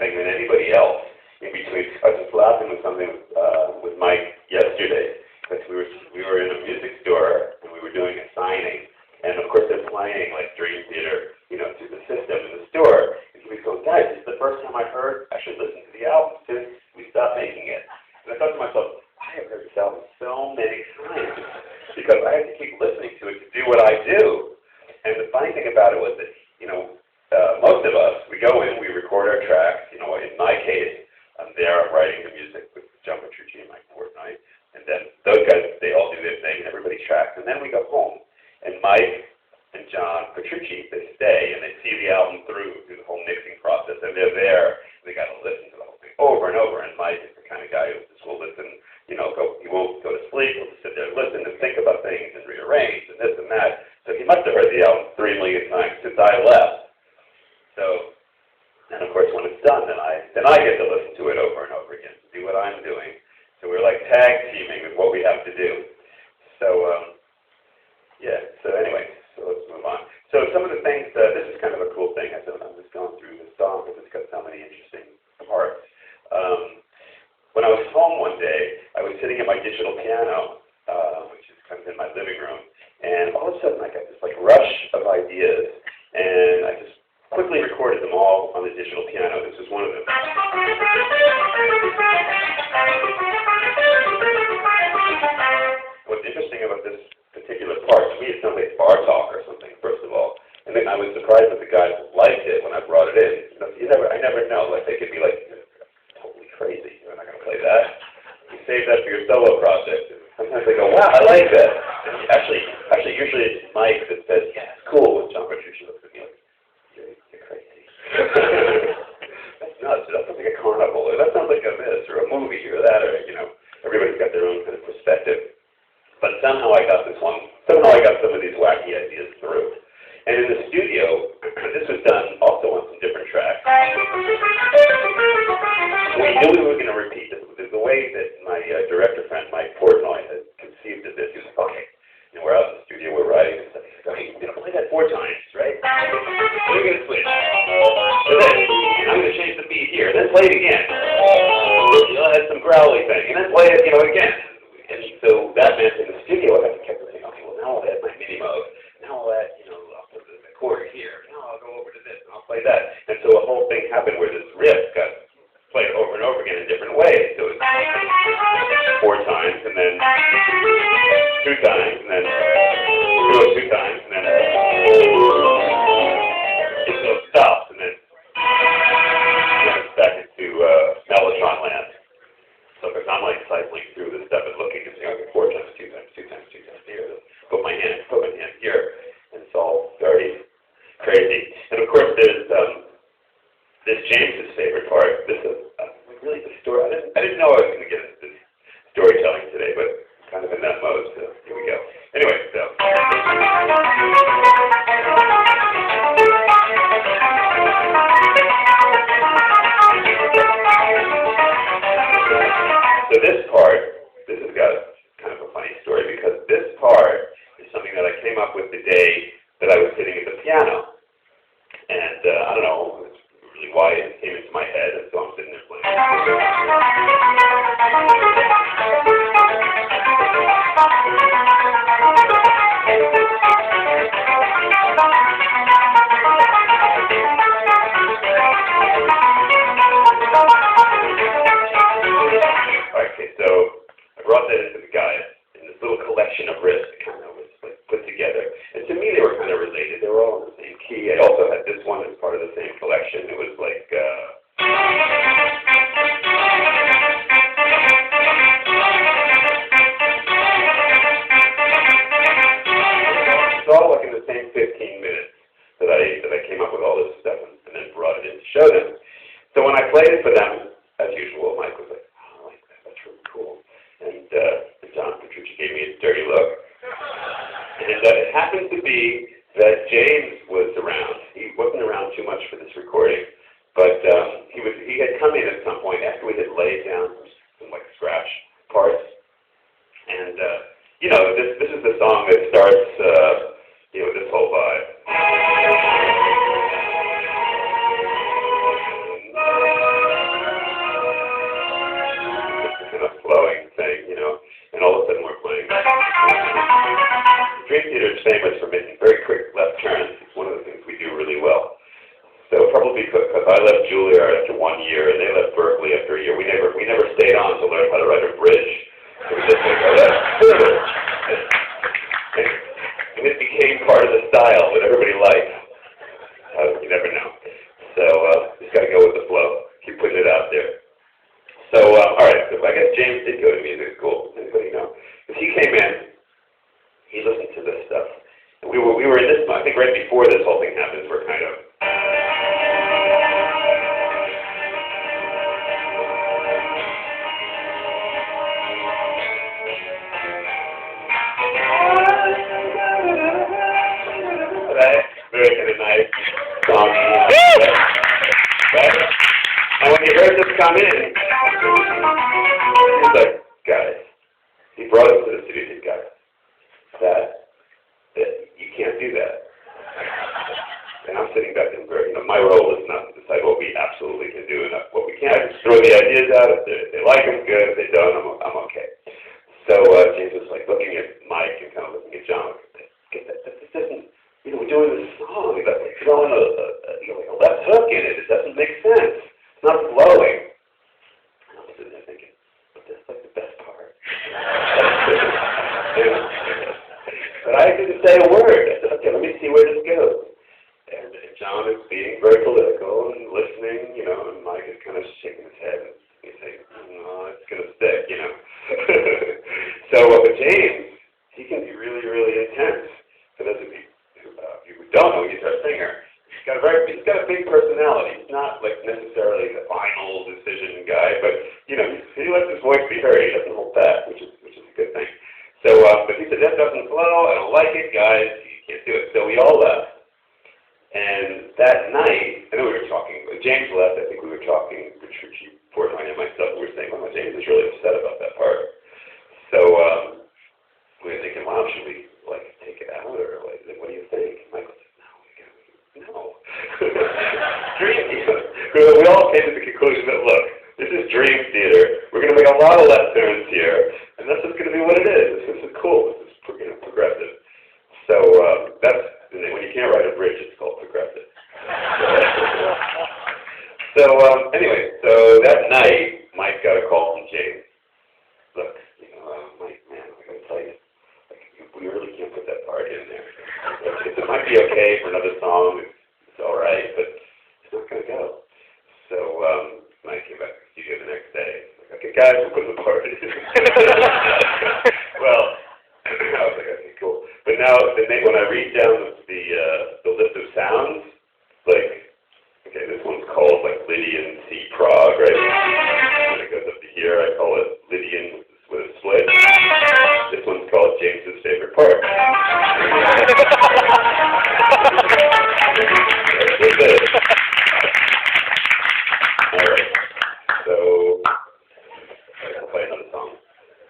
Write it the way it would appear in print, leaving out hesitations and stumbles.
thing than anybody else in between. I was just laughing with something with Mike yesterday, because we were in a music store and we were doing a signing, and of course they're playing like Dream Theater, through the system in the store. And he was going, guys, this is the first time I actually listened to the album since we stopped making it. And I thought to myself, I have heard this album so many times because I have to keep listening to it to do what I do. And the funny thing about it was that, most of us, we go in, we record our tracks. In my case, I'm there, I'm writing the music with John Petrucci and Mike Portnoy. And then those guys, they all do their thing, and everybody tracks. And then we go home. And Mike and John Petrucci, they stay, and they see the album through the whole mixing process. And they're there, and they got to listen to the whole thing over and over. And Mike is the kind of guy who just will listen, he won't go to sleep. He'll just sit there and listen and think about things and rearrange and this and that. So he must have heard the album 3 million times since I left. So, and of course when it's done, then I get to listen to it over and over again, do what I'm doing. So we're like tag teaming with what we have to do. So, so anyway, so let's move on. So some of the things, this is kind of a cool thing. I'm just going through this song because it's got so many interesting parts. When I was home one day, I was sitting at my digital piano, which is kind of in my living room, and all of a sudden I got this like rush of ideas, and I just quickly recorded them all on the digital piano. This was one of them. What's interesting about this particular part, to me it sounds like bar talk or something, first of all. And then I was surprised that the guys liked it when I brought it in. I never know, like they could be like, totally crazy, you're not going to play that. You save that for your solo project. Sometimes they go, wow, I like that. And actually, usually it's Mike that says, yeah, it's cool. And John Petrucci looks at me like, you're crazy. That's nuts. That sounds like a carnival. Or that sounds like a this, or a movie, or that, or, everybody's got their own kind of perspective. But somehow I got some of these wacky ideas through. And in the studio, this was done also on some different tracks. We knew we were going to repeat this. The way that my director friend, Mike Portnoy, had conceived of this, he was like, okay, we're out in the studio, we're writing and stuff. He's like, okay, you're going to play that 4 times, right? We're going to switch to this. And I'm going to change the beat here. And then play it again. You'll add some growly thing. And then play it, again. And so that meant in the studio, I had to keep saying, okay, well, now I'll add my mini mode. Now I'll add, I'll put the Korg here. Now I'll go over to this and I'll play that. And so a whole thing happened where this riff got played over and over again in different ways. So it was 4 times, and then 2 times, and then 2 times, and then it stops, and then it's back into Mellotron land. So because I'm like cycling through this stuff and looking and saying, okay, 4 times, 2 times, 2 times, 2 times here. Put my hand here, and it's all very crazy. And of course, there's this James's favorite part. This is really the story. I didn't know I was going to get into this storytelling today, but kind of in that mode. So here we go. Anyway, so this part, this has got kind of a funny story because this part is something that I came up with the day that I was sitting at the piano. And I don't know really why it came into my head, and so I'm sitting there playing. Okay, so I brought that into the guys in this little collection of riffs that kind of was like put together. And to me, they were kind of related. They were all in the same key. I also had this one as part of the same collection. It was like, it's all like in the same 15 minutes that I came up with all this stuff and then brought it in to show them. So when I played it for them, as usual, Mike was like, oh, I like that. That's really cool. And John Petrucci gave me a dirty look. And it happened to be that James was around. He wasn't around too much for this recording, but he had come in at some point after we had laid down some like scratch parts. And this is the song that starts this whole vibe. famous for making very quick left turns. It's one of the things we do really well. So probably because I left Juilliard after 1 year, and they left Berkeley after a year. We never stayed on to learn how to write a bridge. So we just like, oh, that's good. And it became part of the style that everybody likes. You never know. So just got to go with the flow. Keep putting it out there. So all right. So I guess James did go to music school. Anybody know? Because he came in, he listened to this stuff. And we were in this. I think right before this whole thing happens, we're kind of. Very kind of nice song. Right? And when you heard this come in, he was like, guys, he brought us to the studio, he said, guys, that you can't do that. And I'm sitting back and my role is not to decide what we absolutely can do and what we can't. I just throw the ideas out. If they like them, good. If they don't, I'm okay. So James was like looking at Mike and kind of looking at John. This doesn't. We're doing this song, but like throwing a left hook in it. It doesn't make sense. It's not flowing. And I'm sitting there thinking, but that's like the best part. But I didn't say a word. I said, okay, let me see where this goes. And John is being very political and listening, and Mike is kind of shaking his head. And he's saying, no, it's going to stick, So but James, he can be really, really intense. For those of you who don't know, he's our singer. He's got a big personality. He's not like necessarily the final decision guy, but he lets his voice be heard. He doesn't hold back, which is a good thing. So, but he said that doesn't flow. I don't like it, guys. You can't do it. So we all left. And that night, I know we were talking. James left. I think we were talking. Richie Portnoy and myself. We were saying, "Well, James is really upset about that part." So we were thinking, "Wow, should we take it out, or what do you think?" Michael said, "No. Dream theater." We all came to the conclusion that this is dream theater. We're going to make a lot of left turns here, and that's just going to be what it is. This is cool. This is progressive. So when you can't write a bridge, it's called progressive. So anyway, so that night, Mike got a call from James. Look, Mike, man, I got to tell you. We really can't put that part in there. It might be okay for another song. It's all right, but it's not going to go. So Mike came back to the studio the next day. Like, okay, guys, we'll put the part in. Well, I was like, okay, cool. But now, when I read down the list of sounds, okay, this one's called Lydian C. Prague, right?